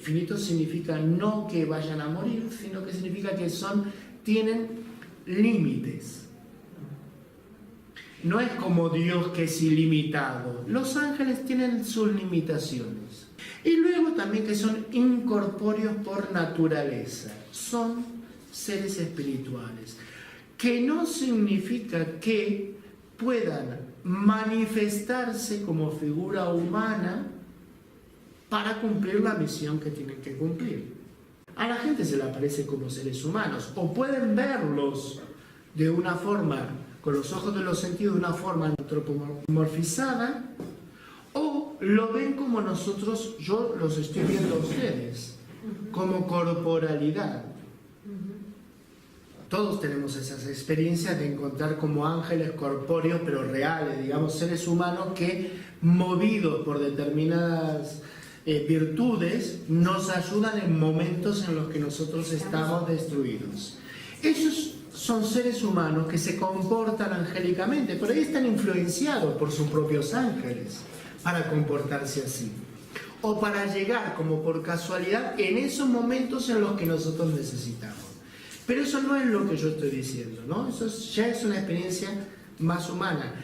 Finito significa no que vayan a morir, sino que significa que tienen límites. No es como Dios que es ilimitado. Los ángeles tienen sus limitaciones. Y luego también que son incorpóreos por naturaleza. Son seres espirituales. Que no significa que puedan manifestarse como figura humana para cumplir la misión que tienen que cumplir. A la gente se le aparece como seres humanos, o pueden verlos de una forma, con los ojos de los sentidos, de una forma antropomorfizada, o lo ven como nosotros, yo los estoy viendo a ustedes, como corporalidad. Todos tenemos esas experiencias de encontrar como ángeles corpóreos, pero reales, digamos, seres humanos que, movidos por determinadas virtudes, nos ayudan en momentos en los que nosotros estamos destruidos. Esos son seres humanos que se comportan angélicamente, pero ahí están influenciados por sus propios ángeles para comportarse así. O para llegar como por casualidad en esos momentos en los que nosotros necesitamos. Pero eso no es lo que yo estoy diciendo, ¿no? Eso ya es una experiencia más humana.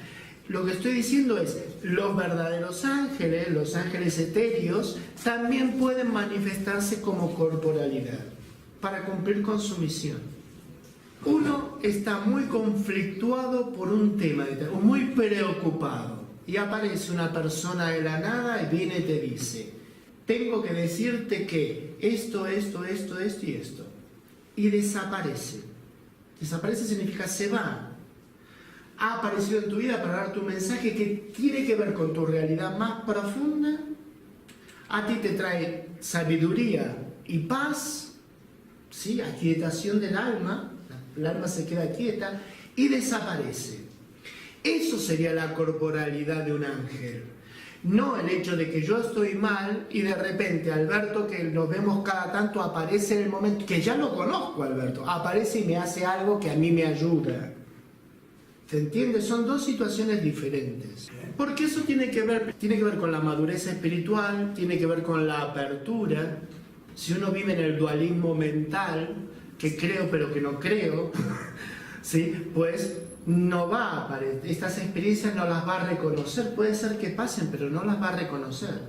Lo que estoy diciendo es, los verdaderos ángeles, los ángeles etéreos, también pueden manifestarse como corporalidad para cumplir con su misión. Uno está muy conflictuado por un tema, o muy preocupado, y aparece una persona de la nada y viene y te dice, tengo que decirte que esto y esto. Y desaparece. Desaparece significa se va. Ha aparecido en tu vida para darte un mensaje que tiene que ver con tu realidad más profunda. A ti te trae sabiduría y paz, ¿sí? Aquietación del alma. El alma se queda quieta y desaparece. Eso sería la corporalidad de un ángel. No el hecho de que yo estoy mal y de repente Alberto, que nos vemos cada tanto, aparece en el momento, que ya lo conozco Alberto, aparece y me hace algo que a mí me ayuda. ¿Se entiende? Son dos situaciones diferentes. Porque eso tiene que ver con la madurez espiritual, tiene que ver con la apertura. Si uno vive en el dualismo mental, que creo pero que no creo, ¿sí? Pues no va a aparecer, estas experiencias no las va a reconocer, puede ser que pasen, pero no las va a reconocer.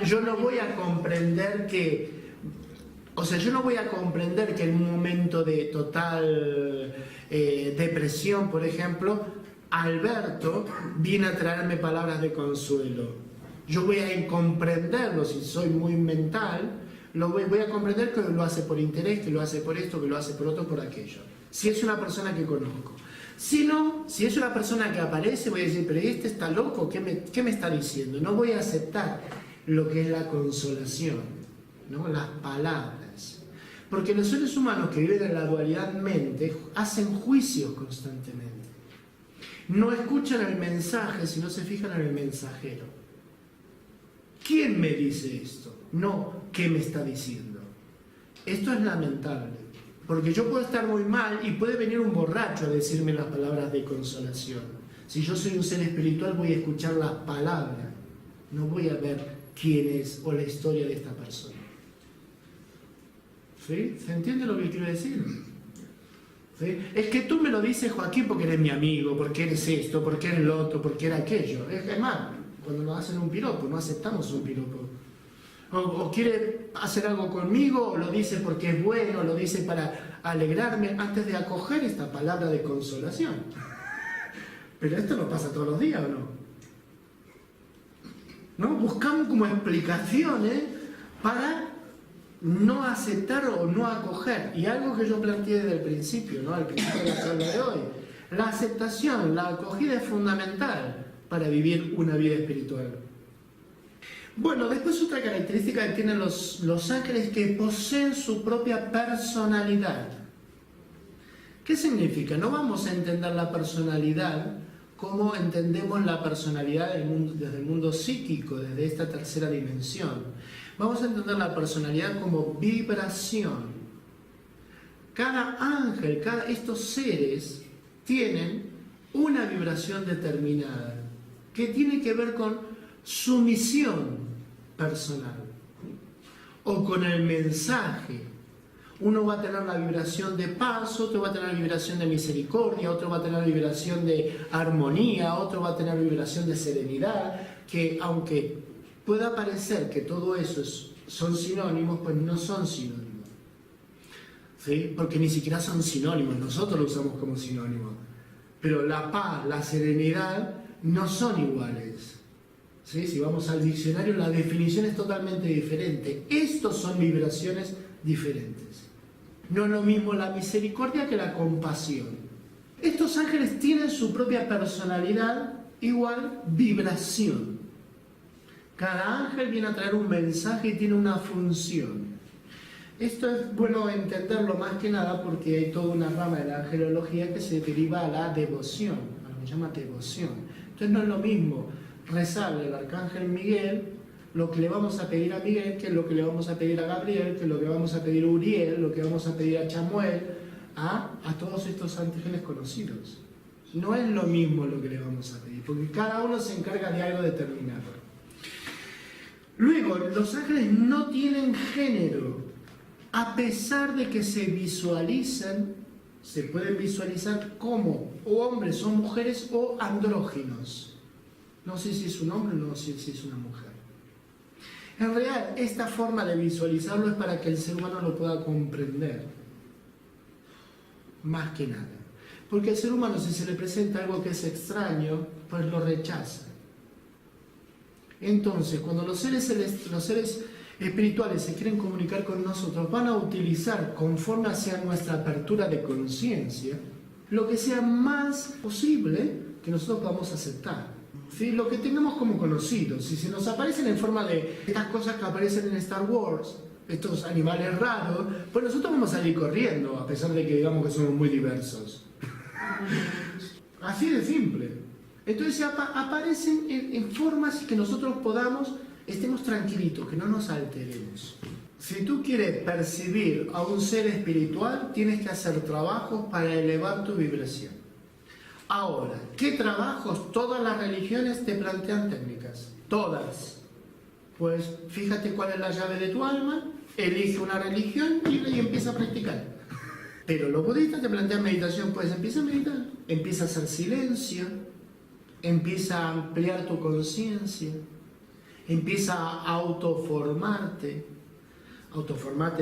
Yo no voy a comprender que, en un momento de total depresión, por ejemplo, Alberto viene a traerme palabras de consuelo. Yo voy a comprenderlo, si soy muy mental, voy a comprender que lo hace por interés, que lo hace por esto, que lo hace por otro, por aquello. Si es una persona que conozco. Si no, si es una persona que aparece, voy a decir, pero este está loco, ¿qué me está diciendo? No voy a aceptar lo que es la consolación, ¿no? Las palabras. Porque los seres humanos que viven en la dualidad mente hacen juicios constantemente. No escuchan el mensaje, sino se fijan en el mensajero. ¿Quién me dice esto? No, ¿qué me está diciendo? Esto es lamentable. Porque yo puedo estar muy mal y puede venir un borracho a decirme las palabras de consolación. Si yo soy un ser espiritual voy a escuchar las palabras, no voy a ver quién es o la historia de esta persona. ¿Sí? ¿Se entiende lo que quiero decir? ¿Sí? Es que tú me lo dices, Joaquín, porque eres mi amigo, porque eres esto, porque eres lo otro, porque era aquello. Es más, cuando nos hacen un piropo, no aceptamos un piropo. O quiere hacer algo conmigo, o lo dice porque es bueno, lo dice para alegrarme, antes de acoger esta palabra de consolación. Pero esto no pasa todos los días, ¿o no? ¿No? Buscamos como explicaciones para no aceptar o no acoger. Y algo que yo planteé desde el principio, ¿no? Al principio de la charla de hoy. La aceptación, la acogida es fundamental para vivir una vida espiritual. Bueno, después otra característica que tienen los ángeles, que poseen su propia personalidad. ¿Qué significa? No vamos a entender la personalidad como entendemos la personalidad desde el mundo psíquico, desde esta tercera dimensión. Vamos a entender la personalidad como vibración. Cada ángel, estos seres tienen una vibración determinada que tiene que ver con su misión personal. o con el mensaje. Uno va a tener la vibración de paz, otro va a tener la vibración de misericordia, otro va a tener la vibración de armonía, otro va a tener la vibración de serenidad, que aunque pueda parecer que todo eso son sinónimos, pues no son sinónimos. ¿Sí? Porque ni siquiera son sinónimos, nosotros lo usamos como sinónimo. Pero la paz, la serenidad no son iguales. ¿Sí? Si vamos al diccionario, la definición es totalmente diferente. Estos son vibraciones diferentes. No es lo mismo la misericordia que la compasión. Estos ángeles tienen su propia personalidad, igual vibración. Cada ángel viene a traer un mensaje y tiene una función. Esto es bueno entenderlo más que nada porque hay toda una rama de la angelología que se deriva a la devoción, a lo que se llama devoción. Entonces no es lo mismo rezarle al arcángel Miguel lo que le vamos a pedir a Miguel, que es lo que le vamos a pedir a Gabriel, que es lo que vamos a pedir a Uriel, lo que vamos a pedir a Chamuel, a todos estos ángeles conocidos. No es lo mismo lo que le vamos a pedir, porque cada uno se encarga de algo determinado. Luego, los ángeles no tienen género, a pesar de que se visualizan, se pueden visualizar como o hombres o mujeres o andróginos. No sé si es un hombre o no sé si es una mujer. En realidad, esta forma de visualizarlo es para que el ser humano lo pueda comprender. Más que nada. Porque el ser humano, si se le presenta algo que es extraño, pues lo rechaza. Entonces, cuando los seres espirituales se quieren comunicar con nosotros, van a utilizar, conforme hacia nuestra apertura de conciencia, lo que sea más posible que nosotros podamos aceptar. ¿Sí? Lo que tengamos como conocidos. Si se nos aparecen en forma de estas cosas que aparecen en Star Wars, estos animales raros, pues nosotros vamos a salir corriendo, a pesar de que digamos que somos muy diversos. Así de simple. Entonces aparecen en formas que nosotros estemos tranquilitos, que no nos alteremos. Si tú quieres percibir a un ser espiritual, tienes que hacer trabajos para elevar tu vibración. Ahora, ¿qué trabajos? Todas las religiones te plantean técnicas. Todas. Pues fíjate cuál es la llave de tu alma, elige una religión y empieza a practicar. Pero los budistas te plantean meditación, pues empieza a meditar, empieza a hacer silencio, empieza a ampliar tu conciencia, empieza a autoformarte,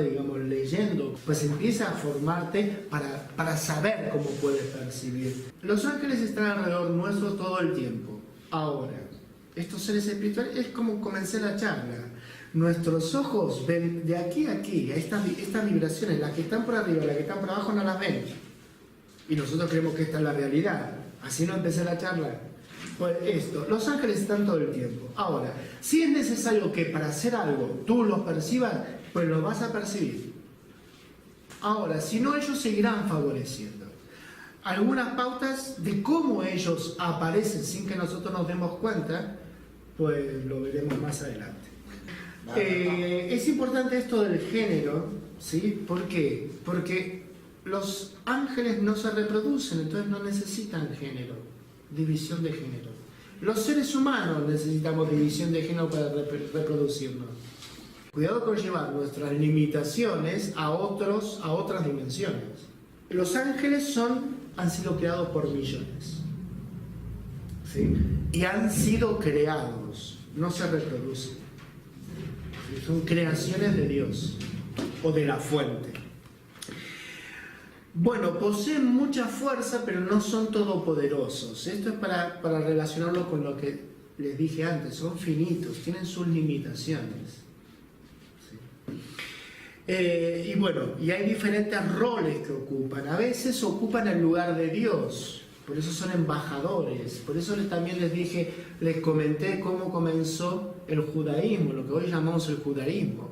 digamos, leyendo, pues empieza a formarte para saber cómo puedes percibir. Los ángeles están alrededor nuestro todo el tiempo. Ahora, estos seres espirituales, es como comencé la charla. Nuestros ojos ven de aquí a aquí, a estas vibraciones, las que están por arriba, las que están por abajo no las ven. Y nosotros creemos que esta es la realidad. Así no empecé la charla. Pues esto, los ángeles están todo el tiempo. Ahora, si es necesario que para hacer algo tú los percibas, pues lo vas a percibir. Ahora, si no, ellos seguirán favoreciendo. Algunas pautas de cómo ellos aparecen sin que nosotros nos demos cuenta, pues lo veremos más adelante. Es importante esto del género, ¿sí? ¿Por qué? Porque los ángeles no se reproducen, entonces no necesitan género, división de género. Los seres humanos necesitamos división de género para reproducirnos. Cuidado con llevar nuestras limitaciones a otras dimensiones. Los ángeles han sido creados por millones. ¿Sí? Y han sido creados, no se reproducen. ¿Sí? Son creaciones de Dios o de la fuente. Bueno, poseen mucha fuerza, pero no son todopoderosos. Esto es para relacionarlo con lo que les dije antes. Son finitos, tienen sus limitaciones. Y bueno, y hay diferentes roles que ocupan. A veces ocupan el lugar de Dios, por eso son embajadores. Por eso también les comenté cómo comenzó el judaísmo, lo que hoy llamamos el judaísmo,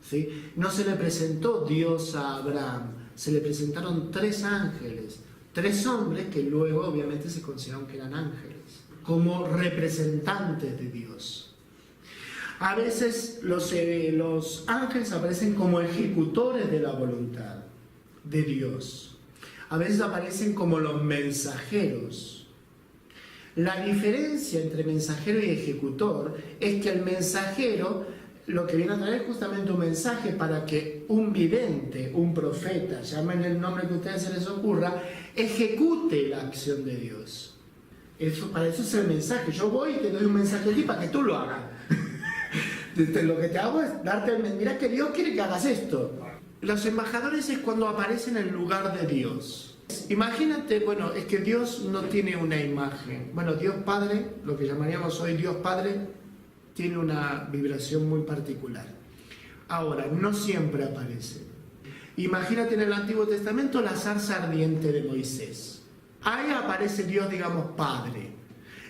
¿sí? No se le presentó Dios a Abraham, se le presentaron 3 ángeles, 3 hombres que luego obviamente se consideraron que eran ángeles, como representantes de Dios. A veces los ángeles aparecen como ejecutores de la voluntad de Dios. A veces aparecen como los mensajeros. La diferencia entre mensajero y ejecutor es que el mensajero lo que viene a traer es justamente un mensaje para que un vidente, un profeta, llamen el nombre que a ustedes se les ocurra, ejecute la acción de Dios. Para eso es el mensaje. Yo voy y te doy un mensaje a ti para que tú lo hagas. Lo que te hago es darte el... Mira que Dios quiere que hagas esto. Los embajadores es cuando aparecen en el lugar de Dios. Imagínate, bueno, es que Dios no tiene una imagen. Bueno, Dios Padre, lo que llamaríamos hoy Dios Padre, tiene una vibración muy particular. Ahora, no siempre aparece. Imagínate en el Antiguo Testamento la zarza ardiente de Moisés. Ahí aparece Dios, digamos, Padre.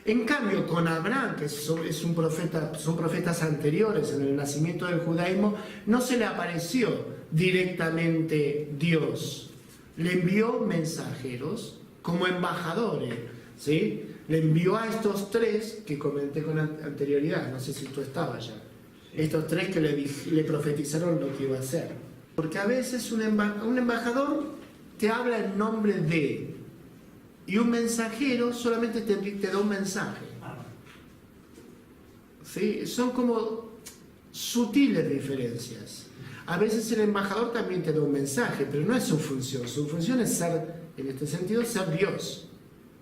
En cambio, con Abraham, que es un profeta, son profetas anteriores en el nacimiento del judaísmo, no se le apareció directamente Dios. Le envió mensajeros como embajadores, ¿sí? Le envió a estos tres que comenté con anterioridad, no sé si tú estabas ya. Estos tres que le profetizaron lo que iba a hacer. Porque a veces un embajador te habla en nombre de... Y un mensajero solamente te da un mensaje. ¿Sí? Son como sutiles diferencias. A veces el embajador también te da un mensaje, pero no es su función. Su función es ser, en este sentido, ser Dios,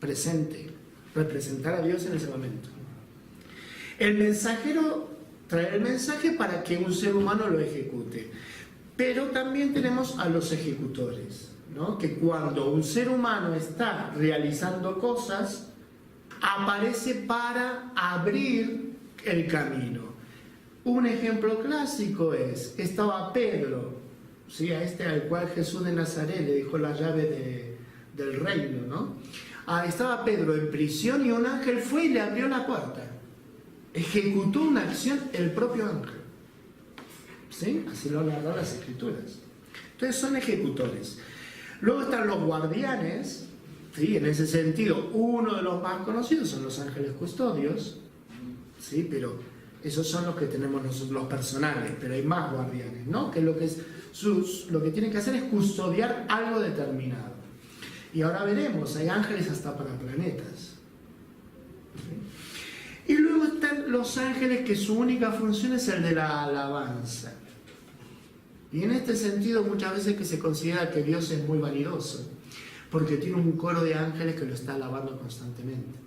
presente, representar a Dios en ese momento. El mensajero trae el mensaje para que un ser humano lo ejecute. Pero también tenemos a los ejecutores, ¿no? Que cuando un ser humano está realizando cosas, aparece para abrir el camino. Un ejemplo clásico es, estaba Pedro, ¿sí? A al cual Jesús de Nazaret le dejó la llave del reino, ¿no? Estaba Pedro en prisión y un ángel fue y le abrió la puerta. Ejecutó una acción el propio ángel. ¿Sí? Así lo narran las Escrituras. Entonces son ejecutores. Luego están los guardianes, ¿sí? En ese sentido, uno de los más conocidos son los ángeles custodios, ¿sí? Pero esos son los que tenemos nosotros, los personales, pero hay más guardianes, ¿no? Que lo que tienen que hacer es custodiar algo determinado. Y ahora veremos, hay ángeles hasta para planetas. ¿Sí? Y luego están los ángeles que su única función es el de la alabanza. Y en este sentido muchas veces que se considera que Dios es muy vanidoso, porque tiene un coro de ángeles que lo está alabando constantemente.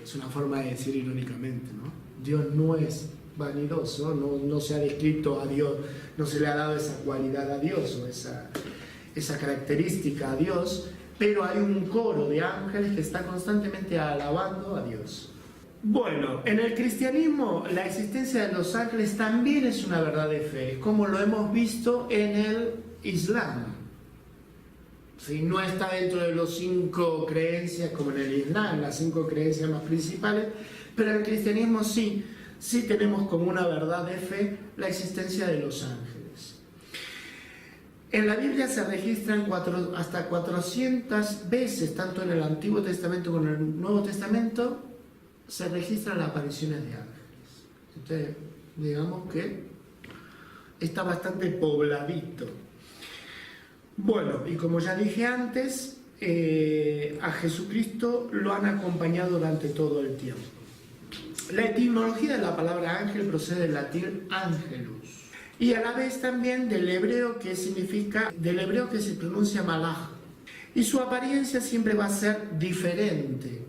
Es una forma de decir irónicamente, ¿no? Dios no es vanidoso, no se ha descrito a Dios, no se le ha dado esa cualidad a Dios o esa característica a Dios, pero hay un coro de ángeles que está constantemente alabando a Dios. Bueno, en el cristianismo la existencia de los ángeles también es una verdad de fe, como lo hemos visto en el Islam. ¿Sí? No está dentro de los 5 creencias como en el Islam, las 5 creencias más principales, pero en el cristianismo sí tenemos como una verdad de fe la existencia de los ángeles. En la Biblia se registran hasta 400 veces, tanto en el Antiguo Testamento como en el Nuevo Testamento, se registran las apariciones de ángeles. Entonces, digamos que está bastante pobladito. Bueno, y como ya dije antes, a Jesucristo lo han acompañado durante todo el tiempo. La etimología de la palabra ángel procede del latín angelus y a la vez también del hebreo que se pronuncia malach. Y su apariencia siempre va a ser diferente.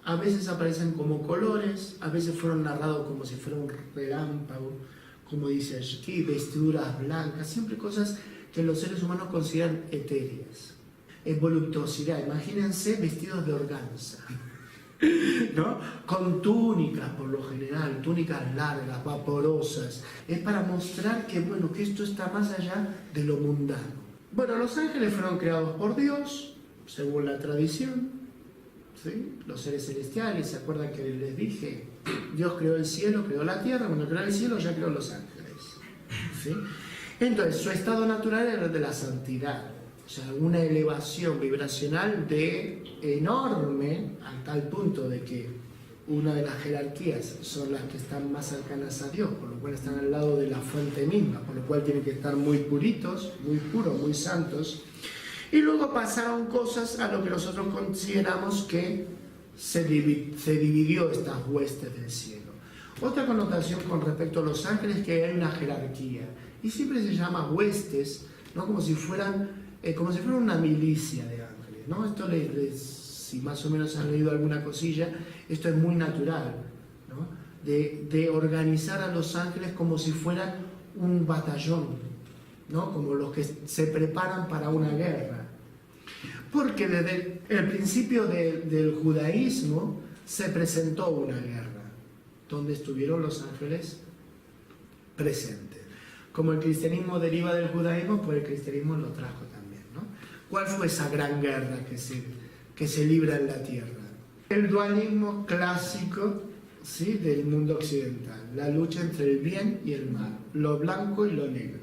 A veces aparecen como colores, a veces fueron narrados como si fuera un relámpago, como dice aquí, vestiduras blancas, siempre cosas que los seres humanos consideran etéreas. En voluptuosidad, imagínense vestidos de organza, ¿no? Con túnicas por lo general, túnicas largas, vaporosas. Es para mostrar que, bueno, que esto está más allá de lo mundano. Bueno, los ángeles fueron creados por Dios, según la tradición. ¿Sí? Los seres celestiales, ¿se acuerdan que les dije? Dios creó el cielo, creó la tierra, cuando creó el cielo ya creó los ángeles. ¿Sí? Entonces, su estado natural era el de la santidad, o sea, una elevación vibracional enorme, a tal punto de que una de las jerarquías son las que están más cercanas a Dios, por lo cual están al lado de la fuente misma, por lo cual tienen que estar muy puritos, muy puros, muy santos. Y luego pasaron cosas a lo que nosotros consideramos que se dividió estas huestes del cielo. Otra connotación con respecto a los ángeles es que hay una jerarquía. Y siempre se llama huestes, ¿no? Como si fuera una milicia de ángeles, ¿no? Esto si más o menos han leído alguna cosilla, esto es muy natural, ¿no? De organizar a los ángeles como si fueran un batallón, ¿no? Como los que se preparan para una guerra. Porque desde el principio del judaísmo se presentó una guerra, donde estuvieron los ángeles presentes. Como el cristianismo deriva del judaísmo, pues el cristianismo lo trajo también, ¿no? ¿Cuál fue esa gran guerra que se libra en la tierra? El dualismo clásico, ¿sí?, del mundo occidental, la lucha entre el bien y el mal, lo blanco y lo negro.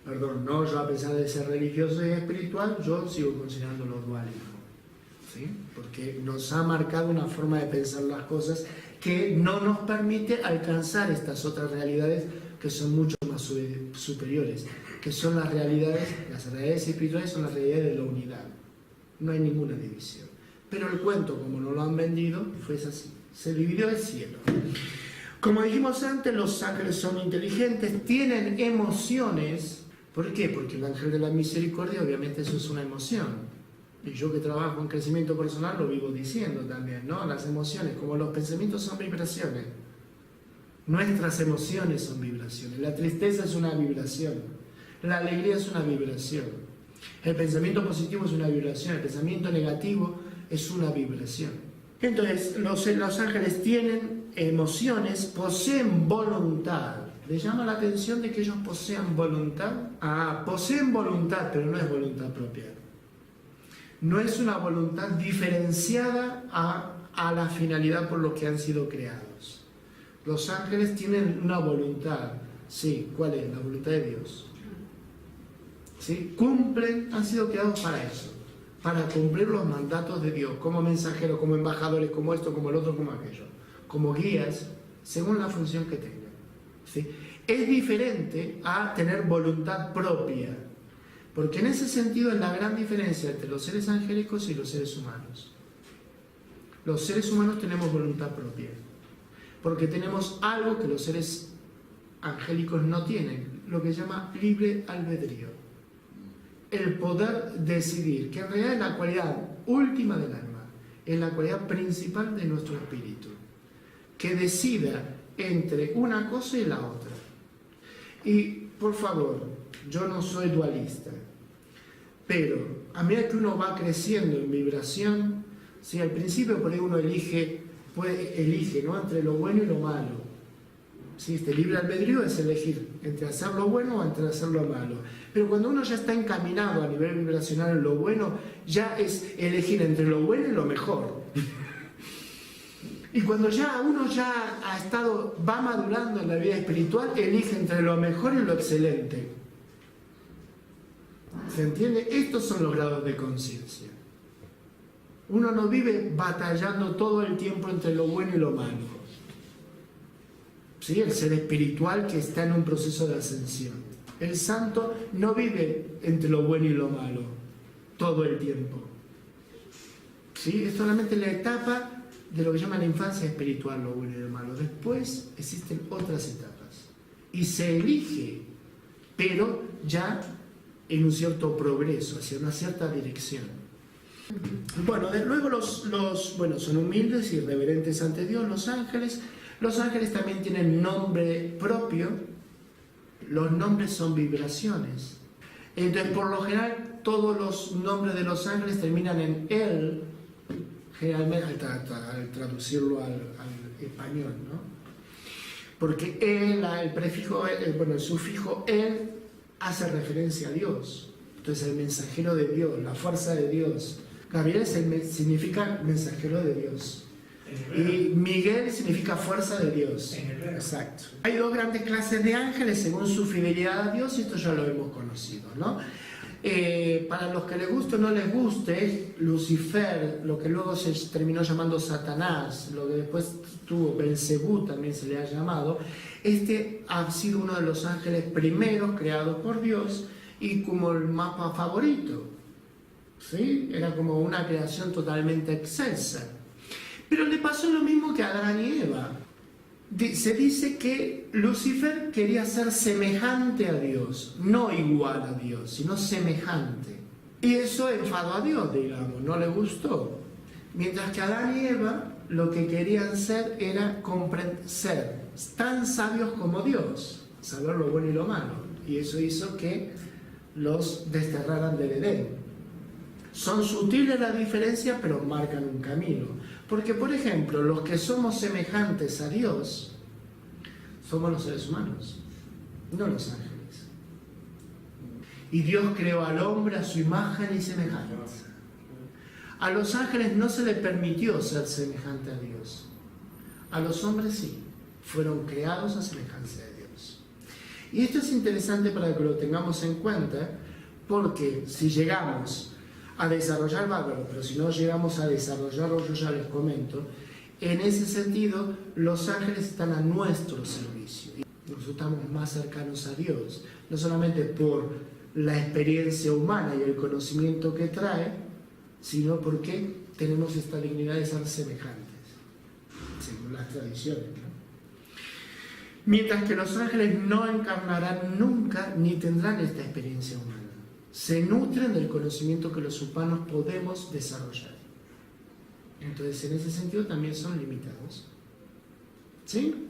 Perdón, no, yo a pesar de ser religioso y espiritual, yo sigo considerando los dualismos, ¿sí? Porque nos ha marcado una forma de pensar las cosas que no nos permite alcanzar estas otras realidades que son mucho más superiores, que son las realidades espirituales son las realidades de la unidad. No hay ninguna división. Pero el cuento, como nos lo han vendido, fue así. Se dividió el cielo. Como dijimos antes, los ángeles son inteligentes, tienen emociones. ¿Por qué? Porque el ángel de la misericordia, obviamente, eso es una emoción. Y yo que trabajo en crecimiento personal lo vivo diciendo también, ¿no? Las emociones, como los pensamientos, son vibraciones. Nuestras emociones son vibraciones. La tristeza es una vibración. La alegría es una vibración. El pensamiento positivo es una vibración. El pensamiento negativo es una vibración. Entonces, los ángeles tienen emociones, poseen voluntad. ¿Les llama la atención de que ellos posean voluntad? Poseen voluntad, pero no es voluntad propia. No es una voluntad diferenciada a la finalidad por lo que han sido creados. Los ángeles tienen una voluntad. Sí, ¿cuál es? La voluntad de Dios. ¿Sí? Han sido creados para eso, para cumplir los mandatos de Dios, como mensajeros, como embajadores, como esto, como el otro, como aquello, como guías, según la función que tengan. ¿Sí? Es diferente a tener voluntad propia, porque en ese sentido es la gran diferencia entre los seres angélicos y los seres humanos. Los seres humanos tenemos voluntad propia, porque tenemos algo que los seres angélicos no tienen, lo que se llama libre albedrío. El poder decidir, que en realidad es la cualidad última del alma, es la cualidad principal de nuestro espíritu, que decida entre una cosa y la otra. Y, por favor, yo no soy dualista, pero a medida que uno va creciendo en vibración, si al principio por ahí uno elige, ¿no?, entre lo bueno y lo malo. ¿Sí? Este libre albedrío es elegir entre hacer lo bueno o entre hacer lo malo. Pero cuando uno ya está encaminado a nivel vibracional en lo bueno, ya es elegir entre lo bueno y lo mejor. Y cuando ya uno va madurando en la vida espiritual, elige entre lo mejor y lo excelente. ¿Se entiende? Estos son los grados de conciencia. Uno no vive batallando todo el tiempo entre lo bueno y lo malo. ¿Sí? El ser espiritual que está en un proceso de ascensión. El santo no vive entre lo bueno y lo malo todo el tiempo. ¿Sí? Es solamente la etapa de lo que llaman la infancia espiritual, lo bueno y lo malo. Después existen otras etapas. Y se elige, pero ya en un cierto progreso, hacia una cierta dirección. Bueno, luego son humildes y reverentes ante Dios, los ángeles. Los ángeles también tienen nombre propio. Los nombres son vibraciones. Entonces, por lo general, todos los nombres de los ángeles terminan en él, generalmente al traducirlo al español, ¿no? Porque él, el prefijo, el sufijo él hace referencia a Dios. Entonces, el mensajero de Dios, la fuerza de Dios. Gabriel significa mensajero de Dios. Y Miguel significa fuerza de Dios. Exacto. Hay dos grandes clases de ángeles según su fidelidad a Dios, y esto ya lo hemos conocido, ¿no? Para los que les guste o no les guste, Lucifer, lo que luego se terminó llamando Satanás, lo que después tuvo Belcebú, también se le ha llamado, este ha sido uno de los ángeles primeros creados por Dios y como el más favorito. ¿Sí? Era como una creación totalmente excelsa. Pero le pasó lo mismo que a Adán y Eva. Se dice que Lucifer quería ser semejante a Dios, no igual a Dios, sino semejante. Y eso enfadó a Dios, digamos, no le gustó. Mientras que Adán y Eva lo que querían ser era ser tan sabios como Dios, saber lo bueno y lo malo. Y eso hizo que los desterraran del Edén. Son sutiles las diferencias, pero marcan un camino. Porque, por ejemplo, los que somos semejantes a Dios somos los seres humanos, no los ángeles. Y Dios creó al hombre a su imagen y semejanza. A los ángeles no se les permitió ser semejante a Dios. A los hombres sí, fueron creados a semejanza de Dios. Y esto es interesante para que lo tengamos en cuenta, porque si llegamos a desarrollar bárbaro, pero si no llegamos a desarrollarlo, yo ya les comento, en ese sentido los ángeles están a nuestro servicio. Nosotros estamos más cercanos a Dios, no solamente por la experiencia humana y el conocimiento que trae, sino porque tenemos esta dignidad de ser semejantes, según las tradiciones, ¿no? Mientras que los ángeles no encarnarán nunca ni tendrán esta experiencia humana. Se nutren del conocimiento que los humanos podemos desarrollar. Entonces, en ese sentido también son limitados. ¿Sí?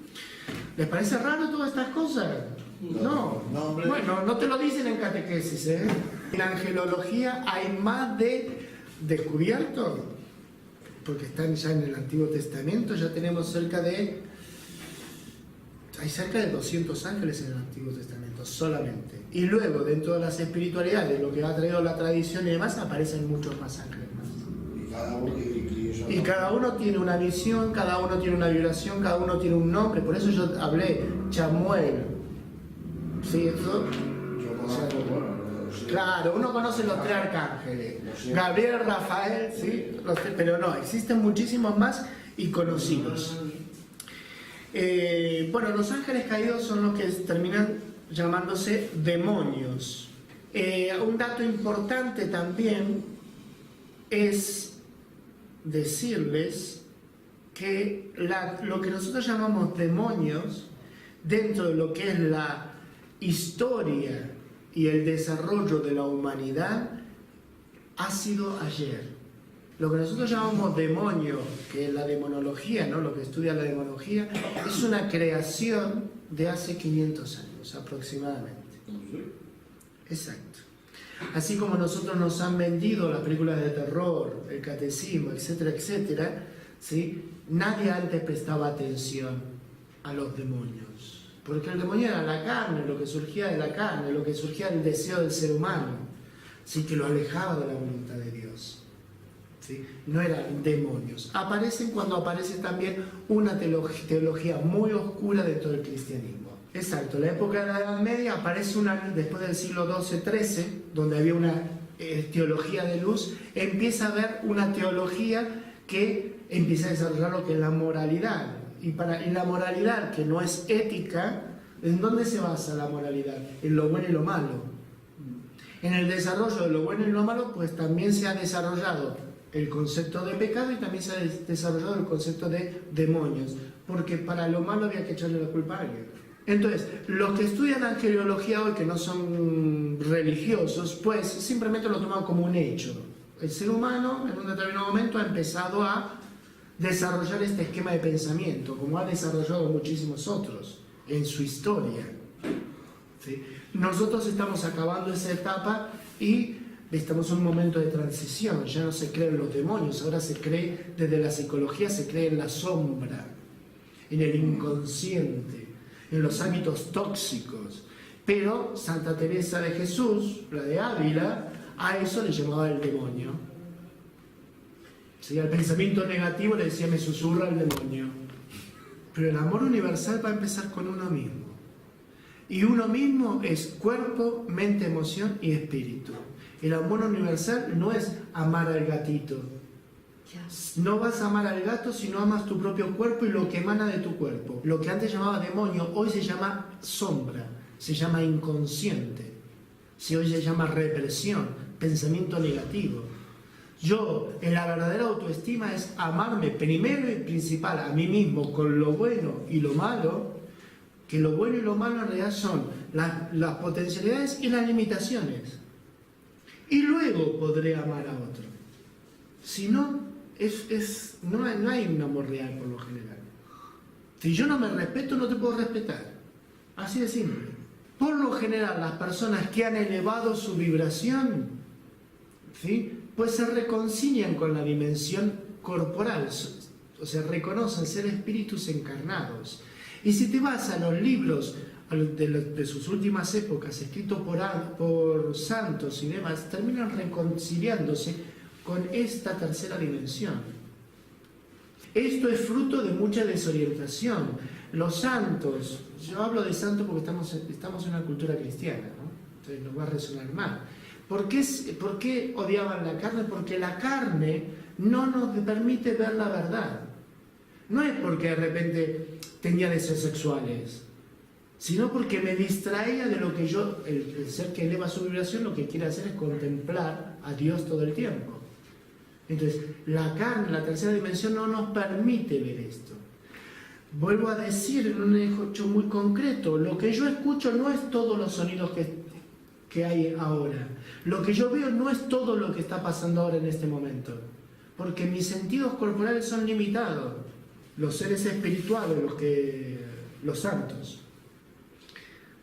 ¿Les parece raro todas estas cosas? No. Bueno, no te lo dicen en catequesis, ¿eh? En la angelología hay más de descubierto, porque están ya en el Antiguo Testamento, ya tenemos hay cerca de 200 ángeles en el Antiguo Testamento solamente. Y luego, dentro de las espiritualidades, lo que ha traído la tradición y demás, aparecen muchos más ángeles más. Y cada uno tiene una misión, cada uno tiene una vibración, cada uno tiene un nombre. Por eso yo hablé Chamuel. ¿Sí? Eso. Claro, uno conoce los 3 arcángeles. Gabriel, Rafael, ¿sí? Pero no, existen muchísimos más y conocidos. Bueno, los ángeles caídos son los que terminan llamándose demonios. Un dato importante también es decirles que lo que nosotros llamamos demonios, dentro de lo que es la historia y el desarrollo de la humanidad, ha sido ayer. Lo que nosotros llamamos demonio, que es la demonología, ¿no? Lo que estudia la demonología, es una creación de hace 500 años aproximadamente. Exacto. Así como nosotros nos han vendido las películas de terror, el catecismo, etcétera, etcétera, ¿sí? Nadie antes prestaba atención a los demonios. Porque el demonio era la carne, lo que surgía de la carne, lo que surgía del deseo del ser humano, ¿sí? Que lo alejaba de la voluntad de Dios. ¿Sí? No eran demonios. Aparecen cuando aparece también una teología muy oscura dentro del cristianismo. Exacto, la época de la Edad Media aparece después del siglo XII-XIII, donde había una teología de luz, empieza a haber una teología que empieza a desarrollar lo que es la moralidad. Y la moralidad, que no es ética, ¿en dónde se basa la moralidad? En lo bueno y lo malo. En el desarrollo de lo bueno y lo malo, pues también se ha desarrollado el concepto de pecado y también se ha desarrollado el concepto de demonios, porque para lo malo había que echarle la culpa a alguien. Entonces, los que estudian angelología hoy, que no son religiosos, pues simplemente lo toman como un hecho. El ser humano en un determinado momento ha empezado a desarrollar este esquema de pensamiento, como ha desarrollado muchísimos otros en su historia. ¿Sí? Nosotros estamos acabando esa etapa y estamos en un momento de transición. Ya no se cree en los demonios, ahora se cree, desde la psicología se cree en la sombra, en el inconsciente, en los hábitos tóxicos. Pero Santa Teresa de Jesús, la de Ávila, a eso le llamaba el demonio. ¿Sí? Al pensamiento negativo le decía: me susurra el demonio. Pero el amor universal va a empezar con uno mismo. Y uno mismo es cuerpo, mente, emoción y espíritu. El amor universal no es amar al gatito. No vas a amar al gato si no amas tu propio cuerpo y lo que emana de tu cuerpo. Lo que antes llamaba demonio, hoy se llama sombra, se llama inconsciente. Si hoy se llama represión, pensamiento negativo. La verdadera autoestima es amarme primero y principal a mí mismo con lo bueno y lo malo, que lo bueno y lo malo en realidad son las potencialidades y las limitaciones. Y luego podré amar a otro. Si no, no hay un amor real por lo general. Si yo no me respeto, no te puedo respetar. Así de simple. Por lo general, las personas que han elevado su vibración, ¿sí?, pues se reconcilian con la dimensión corporal, o sea, reconocen ser espíritus encarnados. Y si te vas a los libros de sus últimas épocas, escritos por santos y demás, terminan reconciliándose con esta tercera dimensión. Esto es fruto de mucha desorientación. Los santos, yo hablo de santos porque estamos en una cultura cristiana, ¿no? Entonces nos va a resonar mal. ¿Por qué odiaban la carne? Porque la carne no nos permite ver la verdad. No es porque de repente tenía deseos sexuales, sino porque me distraía de lo que el ser que eleva su vibración, lo que quiere hacer es contemplar a Dios todo el tiempo. Entonces, la carne, la tercera dimensión, no nos permite ver esto. Vuelvo a decir en un hecho muy concreto, lo que yo escucho no es todos los sonidos que hay ahora. Lo que yo veo no es todo lo que está pasando ahora en este momento, porque mis sentidos corporales son limitados. Los seres espirituales, los santos.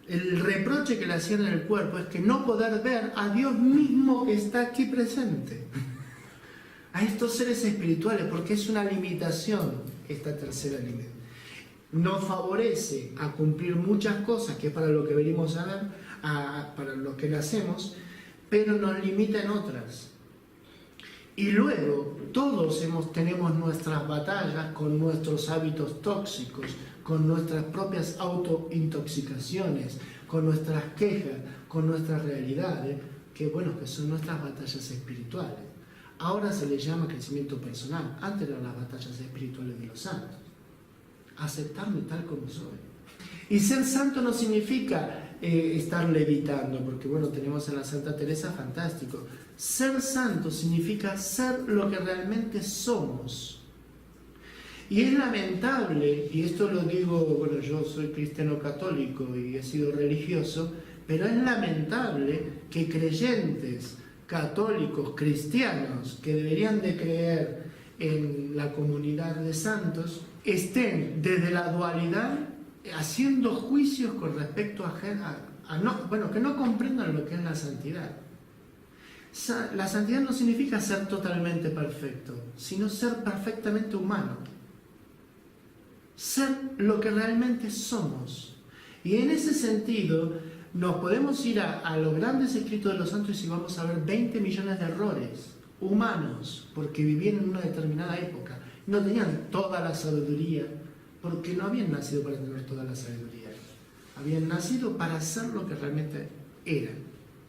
El reproche que le hacían en el cuerpo es que no poder ver a Dios mismo que está aquí presente. A estos seres espirituales, porque es una limitación esta tercera dimensión. Nos favorece a cumplir muchas cosas, que es para lo que venimos a ver, para lo que nacemos, pero nos limita en otras. Y luego, todos tenemos nuestras batallas con nuestros hábitos tóxicos, con nuestras propias autointoxicaciones, con nuestras quejas, con nuestras realidades, que son nuestras batallas espirituales. Ahora se les llama crecimiento personal, antes eran las batallas espirituales de los santos. Aceptarme tal como soy. Y ser santo no significa estar levitando, porque tenemos a la Santa Teresa, fantástico. Ser santo significa ser lo que realmente somos. Y es lamentable, y esto lo digo, yo soy cristiano católico y he sido religioso, pero es lamentable que creyentes católicos, cristianos, que deberían de creer en la comunidad de santos, estén desde la dualidad haciendo juicios con respecto que no comprendan lo que es la santidad. La santidad no significa ser totalmente perfecto, sino ser perfectamente humano. Ser lo que realmente somos. Y en ese sentido, nos podemos ir a los grandes escritos de los santos y vamos a ver 20 millones de errores humanos, porque vivían en una determinada época. No tenían toda la sabiduría, porque no habían nacido para tener toda la sabiduría. Habían nacido para ser lo que realmente eran.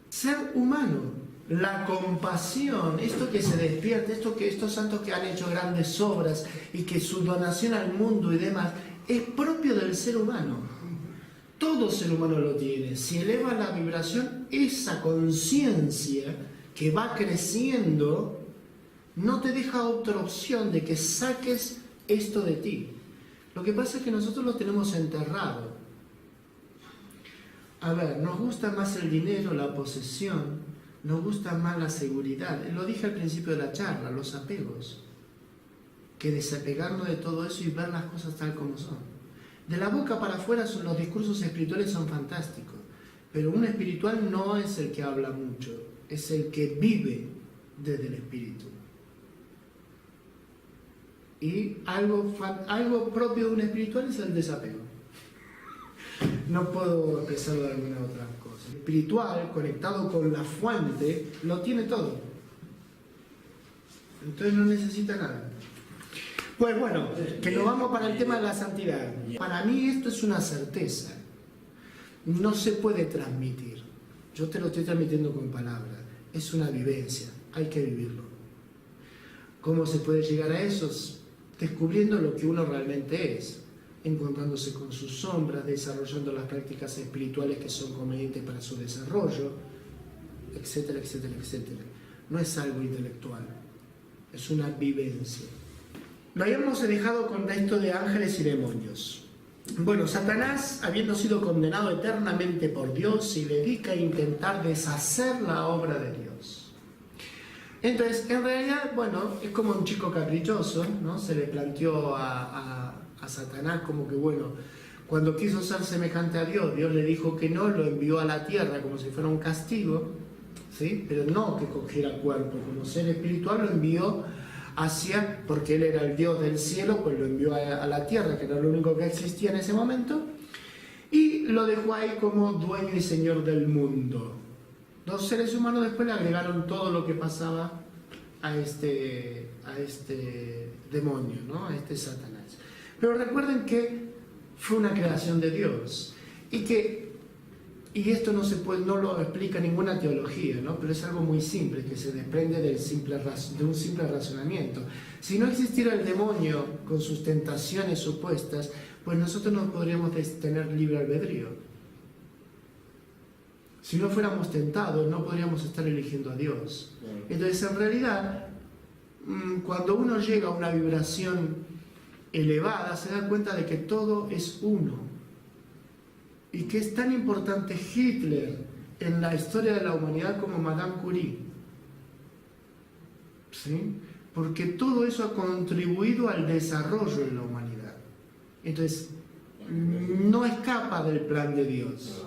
Ser humano. La compasión, esto que se despierta, estos santos que han hecho grandes obras y que su donación al mundo y demás, es propio del ser humano. Todo ser humano lo tiene. Si eleva la vibración, esa conciencia que va creciendo, no te deja otra opción de que saques esto de ti. Lo que pasa es que nosotros lo tenemos enterrado. A ver, nos gusta más el dinero, la posesión, nos gusta más la seguridad. Lo dije al principio de la charla, los apegos. Que desapegarnos de todo eso y ver las cosas tal como son. De la boca para afuera los discursos espirituales son fantásticos, pero un espiritual no es el que habla mucho, es el que vive desde el espíritu. Y algo propio de un espiritual es el desapego. No puedo expresarlo de alguna otra cosa. El espiritual, conectado con la fuente, lo tiene todo. Entonces no necesita nada. Pues que nos vamos para el tema de la santidad. Para mí esto es una certeza. No se puede transmitir. Yo te lo estoy transmitiendo con palabras. Es una vivencia. Hay que vivirlo. ¿Cómo se puede llegar a eso? Descubriendo lo que uno realmente es. Encontrándose con sus sombras, desarrollando las prácticas espirituales que son convenientes para su desarrollo, etcétera, etcétera, etcétera. No es algo intelectual. es una vivencia. Lo habíamos dejado con esto de ángeles y demonios. Bueno, Satanás, habiendo sido condenado eternamente por Dios, se dedica a intentar deshacer la obra de Dios. Entonces, en realidad, bueno, es como un chico caprichoso, ¿no? Se le planteó a Satanás como que, bueno, cuando quiso ser semejante a Dios, Dios le dijo que no, lo envió a la tierra como si fuera un castigo, ¿sí? Pero no que cogiera cuerpo, como ser espiritual lo envió porque él era el Dios del cielo, pues lo envió a la tierra, que era lo único que existía en ese momento, y lo dejó ahí como dueño y señor del mundo. Los seres humanos después le agregaron todo lo que pasaba a este demonio, ¿no? A este Satanás. Pero recuerden que fue una creación de Dios y esto no lo explica ninguna teología, ¿no? Pero es algo muy simple que se desprende de un simple razonamiento. Si no existiera el demonio con sus tentaciones supuestas, pues nosotros no podríamos tener libre albedrío. Si no fuéramos tentados, no podríamos estar eligiendo a Dios. Entonces, en realidad, cuando uno llega a una vibración elevada, se da cuenta de que todo es uno. Y que es tan importante Hitler en la historia de la humanidad como Madame Curie. ¿Sí? Porque todo eso ha contribuido al desarrollo de la humanidad. Entonces, no escapa del plan de Dios.